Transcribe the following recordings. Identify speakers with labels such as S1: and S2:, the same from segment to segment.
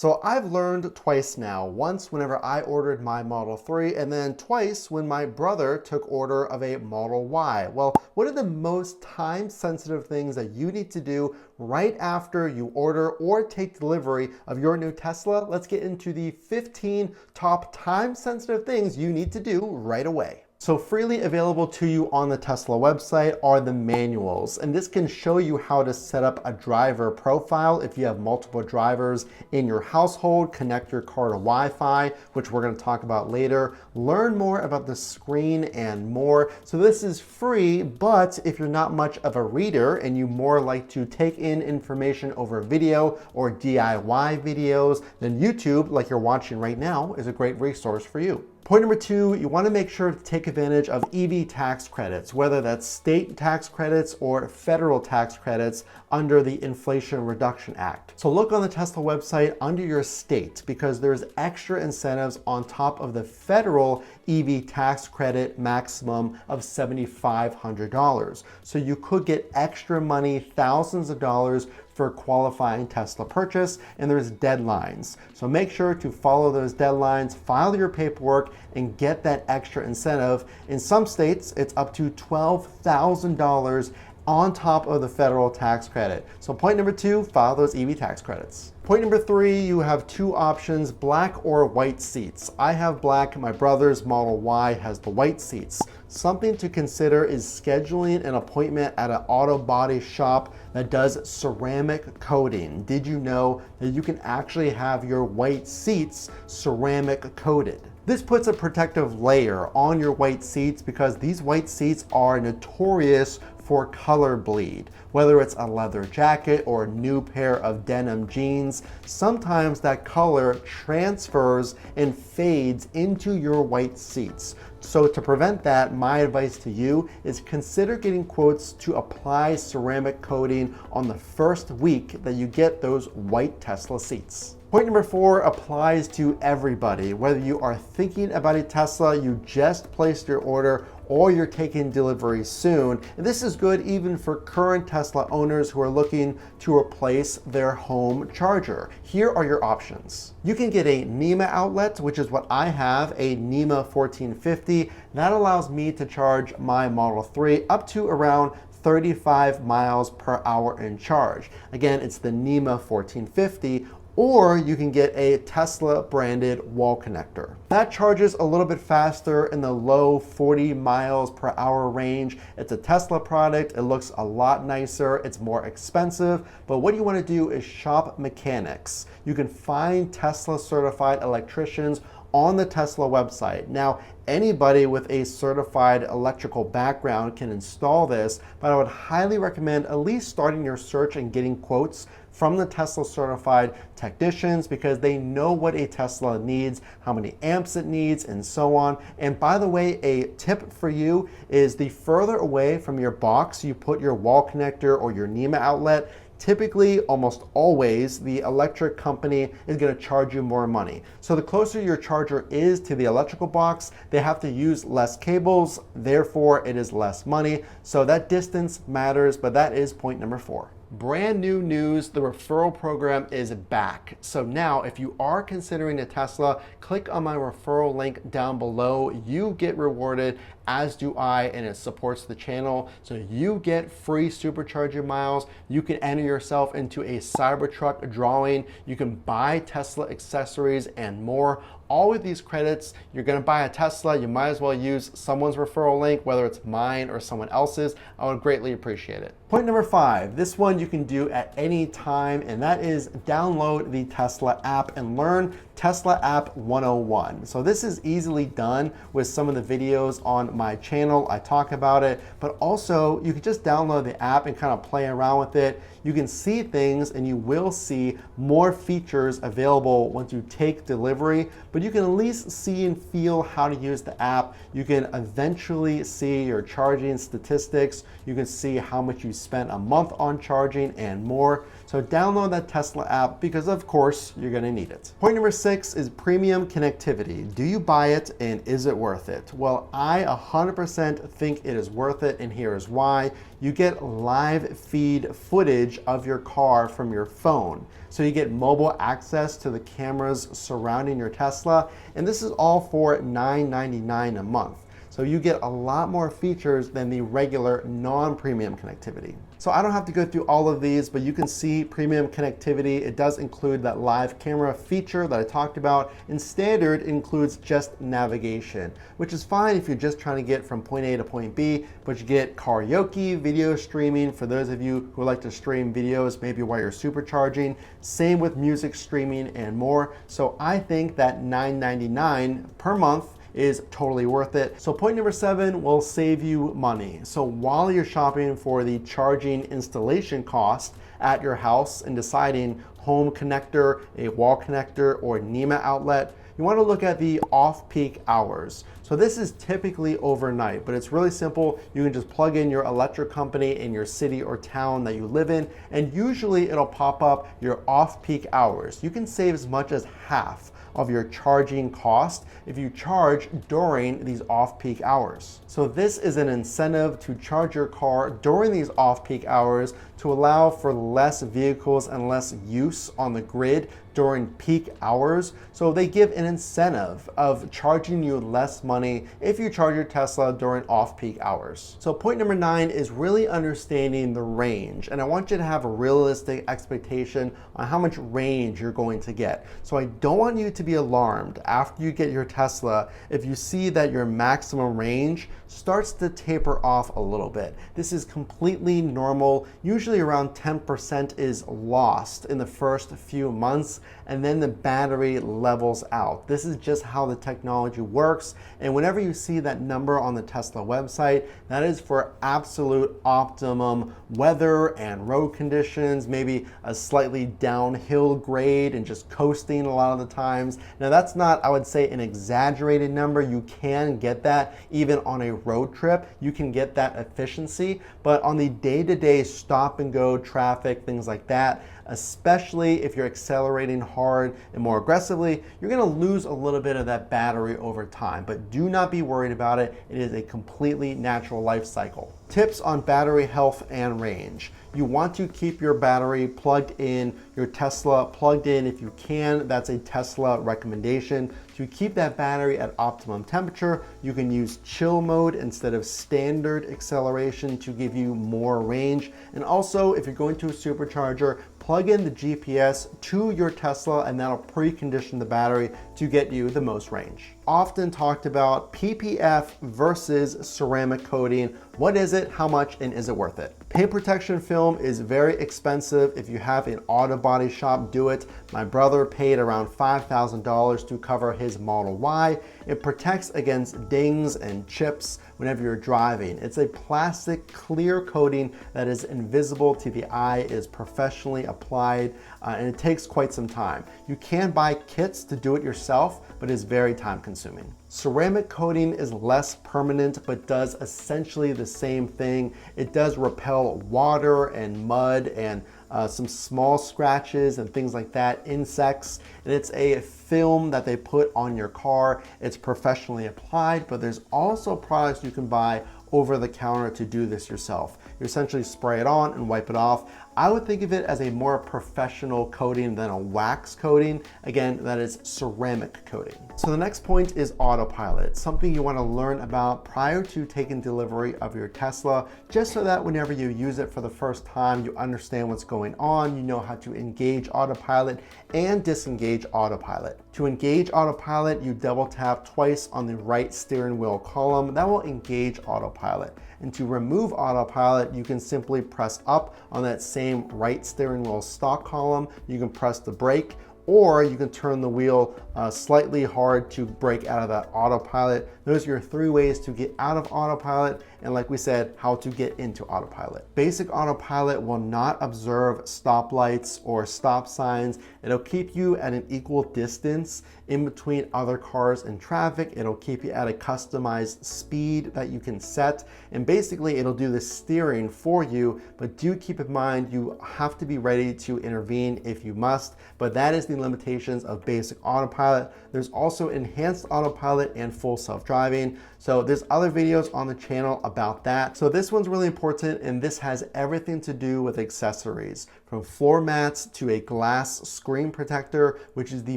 S1: So I've learned twice now, once whenever I ordered my Model 3 and then twice when my brother took order of a Model Y. Well, what are the most time-sensitive things that you need to do right after you order or take delivery of your new Tesla? Let's get into the 15 top time-sensitive things you need to do right away. So freely available to you on the Tesla website are the manuals, and this can show you how to set up a driver profile if you have multiple drivers in your household, connect your car to Wi-Fi, which we're going to talk about later, learn more about the screen and more. So this is free, but if you're not much of a reader and you more like to take in information over video or DIY videos, then YouTube, like you're watching right now, is a great resource for you. Point number 2, you want to make sure to take advantage of EV tax credits, whether that's state tax credits or federal tax credits under the Inflation Reduction Act. So look on the Tesla website under your state because there's extra incentives on top of the federal EV tax credit maximum of $7,500. So you could get extra money, thousands of dollars for qualifying Tesla purchase, and there's deadlines. So make sure to follow those deadlines, file your paperwork, and get that extra incentive. In some states, it's up to $12,000 on top of the federal tax credit. So point number 2, file those EV tax credits. Point number 3, you have 2 options, black or white seats. I have black, my brother's Model Y has the white seats. Something to consider is scheduling an appointment at an auto body shop that does ceramic coating. Did you know that you can actually have your white seats ceramic coated? This puts a protective layer on your white seats because these white seats are notorious for color bleed. Whether it's a leather jacket or a new pair of denim jeans, sometimes that color transfers and fades into your white seats. So to prevent that, my advice to you is consider getting quotes to apply ceramic coating on the first week that you get those white Tesla seats. Point number 4 applies to everybody. Whether you are thinking about a Tesla, you just placed your order, or you're taking delivery soon. And this is good even for current Tesla owners who are looking to replace their home charger. Here are your options. You can get a NEMA outlet, which is what I have, a NEMA 1450. That allows me to charge my Model 3 up to around 35 miles per hour in charge. Again, it's the NEMA 1450. Or you can get a Tesla branded wall connector. That charges a little bit faster in the low 40 miles per hour range. It's a Tesla product. It looks a lot nicer. It's more expensive. But what you want to do is shop mechanics. You can find Tesla certified electricians on the Tesla website. Now, anybody with a certified electrical background can install this, but I would highly recommend at least starting your search and getting quotes from the Tesla certified technicians because they know what a Tesla needs, how many amps it needs, and so on. And by the way, a tip for you is the further away from your box you put your wall connector or your NEMA outlet, typically, almost always, the electric company is going to charge you more money. So the closer your charger is to the electrical box, they have to use less cables, therefore it is less money. So that distance matters, but that is point number 4. Brand new news, the referral program is back. So now if you are considering a Tesla, click on my referral link down below. You get rewarded, as do I, and it supports the channel. So you get free Supercharging miles. You can enter yourself into a Cybertruck drawing. You can buy Tesla accessories and more. All with these credits, you're gonna buy a Tesla, you might as well use someone's referral link, whether it's mine or someone else's. I would greatly appreciate it. Point number 5, this one you can do at any time, and that is download the Tesla app and learn Tesla App 101. So this is easily done with some of the videos on my channel. I talk about it, but also you can just download the app and kind of play around with it. You can see things and you will see more features available once you take delivery, but you can at least see and feel how to use the app. You can eventually see your charging statistics. You can see how much you spent a month on charging and more. So download that Tesla app because of course you're gonna need it. Point number 6 is premium connectivity. Do you buy it and is it worth it? Well, I 100% think it is worth it, and here is why. You get live feed footage of your car from your phone. So you get mobile access to the cameras surrounding your Tesla, and this is all for $9.99 a month. So you get a lot more features than the regular non-premium connectivity. So I don't have to go through all of these, but you can see premium connectivity. It does include that live camera feature that I talked about, and standard includes just navigation, which is fine if you're just trying to get from point A to point B, but you get karaoke, video streaming, for those of you who like to stream videos, maybe while you're supercharging, same with music streaming and more. So I think that $9.99 per month is totally worth it. So point number 7 will save you money. So while you're shopping for the charging installation cost at your house and deciding home connector, a wall connector, or NEMA outlet, you want to look at the off-peak hours. So this is typically overnight, but it's really simple. You can just plug in your electric company in your city or town that you live in, and usually it'll pop up your off-peak hours. You can save as much as half of your charging cost if you charge during these off-peak hours. So this is an incentive to charge your car during these off-peak hours to allow for less vehicles and less use on the grid during peak hours. So they give an incentive of charging you less money if you charge your Tesla during off-peak hours. So point number 9 is really understanding the range. And I want you to have a realistic expectation on how much range you're going to get. So I don't want you to be alarmed after you get your Tesla if you see that your maximum range starts to taper off a little bit. This is completely normal. Usually around 10% is lost in the first few months, and then the battery levels out. This is just how the technology works. And whenever you see that number on the Tesla website, that is for absolute optimum weather and road conditions, maybe a slightly downhill grade and just coasting a lot of the times. Now that's not, I would say, an exaggerated number. You can get that even on a road trip. You can get that efficiency, but on the day-to-day stop and go traffic, things like that, especially if you're accelerating hard and more aggressively, you're gonna lose a little bit of that battery over time, but do not be worried about it. It is a completely natural life cycle. Tips on battery health and range. You want to keep your battery plugged in, your Tesla plugged in if you can. That's a Tesla recommendation. To keep that battery at optimum temperature, you can use chill mode instead of standard acceleration to give you more range. And also, if you're going to a supercharger, plug in the GPS to your Tesla and that'll precondition the battery to get you the most range. Often talked about PPF versus ceramic coating. What is it, how much, and is it worth it? Paint protection film is very expensive. If you have an auto body shop, do it. My brother paid around $5,000 to cover his Model Y. It protects against dings and chips whenever you're driving. It's a plastic clear coating that is invisible to the eye, is professionally applied, and it takes quite some time. You can buy kits to do it yourself, but it's very time consuming. Ceramic coating is less permanent, but does essentially the same thing. It does repel water and mud and some small scratches and things like that, insects, and it's a film that they put on your car. It's professionally applied, but there's also products you can buy over the counter to do this yourself. You essentially spray it on and wipe it off. I would think of it as a more professional coating than a wax coating. Again, that is ceramic coating. So the next point is Autopilot, something you want to learn about prior to taking delivery of your Tesla, just so that whenever you use it for the first time, you understand what's going on, you know how to engage Autopilot and disengage Autopilot. To engage Autopilot, you double tap twice on the right steering wheel column. That will engage Autopilot. And to remove Autopilot, you can simply press up on that same right steering wheel stock column. You can press the brake, or you can turn the wheel slightly hard to break out of that autopilot. Those are your 3 ways to get out of autopilot, and like we said, how to get into autopilot. Basic autopilot will not observe stoplights or stop signs. It'll keep you at an equal distance in between other cars and traffic. It'll keep you at a customized speed that you can set, and basically it'll do the steering for you, but do keep in mind you have to be ready to intervene if you must, but that is the limitations of basic autopilot. There's also enhanced autopilot and full self-driving. So there's other videos on the channel about that. So this one's really important, and this has everything to do with accessories, from floor mats to a glass screen protector, which is the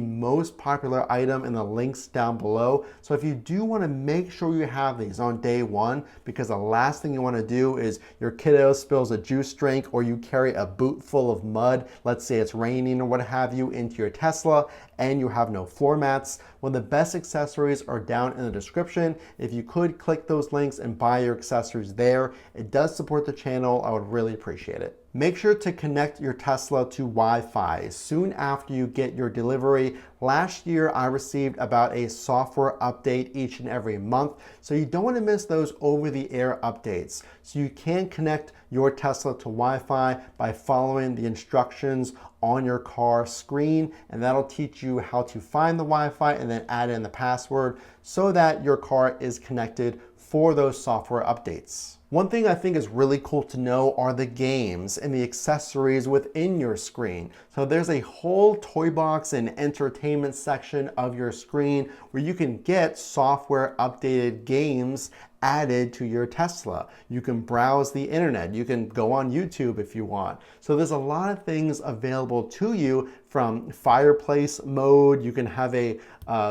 S1: most popular item in the links down below. So if you do want to make sure you have these on day one, because the last thing you want to do is your kiddo spills a juice drink or you carry a boot full of mud, let's say it's raining or what have you, into your Tesla and you have no floor mats. Well, the best accessories are down in the description. If you could click those links and buy your accessories there, it does support the channel. I would really appreciate it. Make sure to connect your Tesla to Wi-Fi soon after you get your delivery. Last year, I received about a software update each and every month, so you don't want to miss those over-the-air updates. So you can connect your Tesla to Wi-Fi by following the instructions on your car screen, and that'll teach you how to find the Wi-Fi and then add in the password so that your car is connected for those software updates. One thing I think is really cool to know are the games and the accessories within your screen. So there's a whole toy box and entertainment section of your screen where you can get software updated games added to your Tesla. You can browse the internet. You can go on YouTube if you want. So there's a lot of things available to you, from fireplace mode. You can have a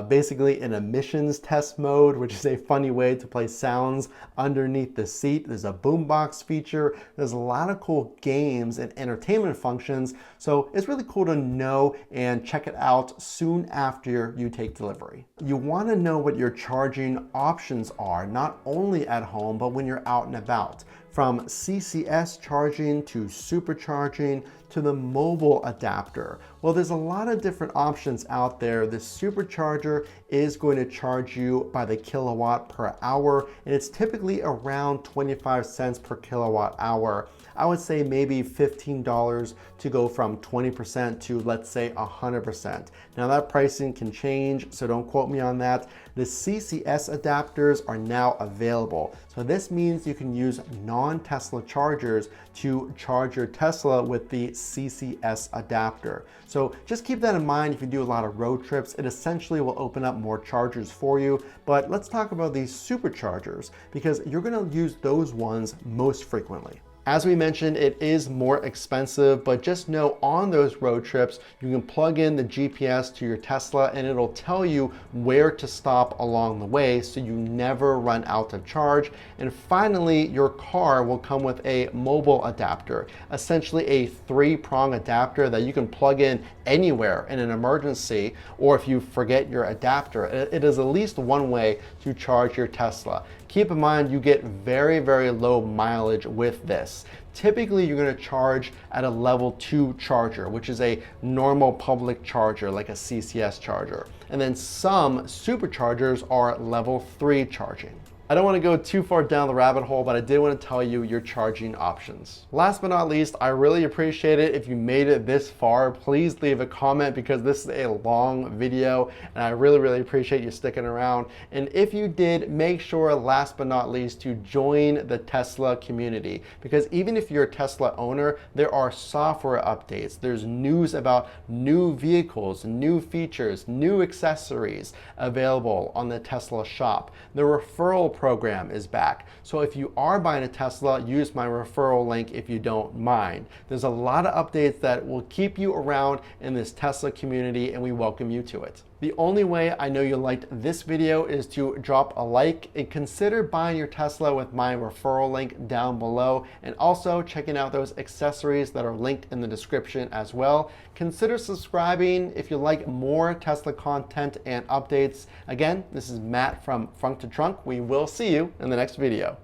S1: basically an emissions test mode, which is a funny way to play sounds underneath the seat. There's a boombox feature. There's a lot of cool games and entertainment functions. So it's really cool to know and check it out soon after you take delivery. You want to know what your charging options are, not only at home, but when you're out and about. From CCS charging to supercharging to the mobile adapter. Well, there's a lot of different options out there. The supercharger is going to charge you by the kilowatt per hour, and it's typically around 25 cents per kilowatt hour. I would say maybe $15 to go from 20% to, let's say, 100%. Now that pricing can change, so don't quote me on that. The CCS adapters are now available. So this means you can use non-Tesla chargers to charge your Tesla with the CCS adapter. So just keep that in mind if you do a lot of road trips. It essentially will open up more chargers for you. But let's talk about these superchargers, because you're going to use those ones most frequently. As we mentioned, it is more expensive, but just know on those road trips, you can plug in the GPS to your Tesla and it'll tell you where to stop along the way so you never run out of charge. And finally, your car will come with a mobile adapter, essentially a 3-prong adapter that you can plug in anywhere in an emergency, or if you forget your adapter. It is at least one way to charge your Tesla. Keep in mind, you get very, very low mileage with this. Typically, you're going to charge at a level 2 charger, which is a normal public charger, like a CCS charger. And then some superchargers are level 3 charging. I don't want to go too far down the rabbit hole, but I did want to tell you your charging options. Last but not least, I really appreciate it if you made it this far. Please leave a comment, because this is a long video and I really appreciate you sticking around. And if you did, make sure, last but not least, to join the Tesla community, because even if you're a Tesla owner, there are software updates. There's news about new vehicles, new features, new accessories available on the Tesla shop. The referral program is back. So if you are buying a Tesla, use my referral link if you don't mind. There's a lot of updates that will keep you around in this Tesla community, and we welcome you to it. The only way I know you liked this video is to drop a like and consider buying your Tesla with my referral link down below, and also checking out those accessories that are linked in the description as well. Consider subscribing if you like more Tesla content and updates. Again, this is Matt from Frunk to Trunk. We will see you in the next video.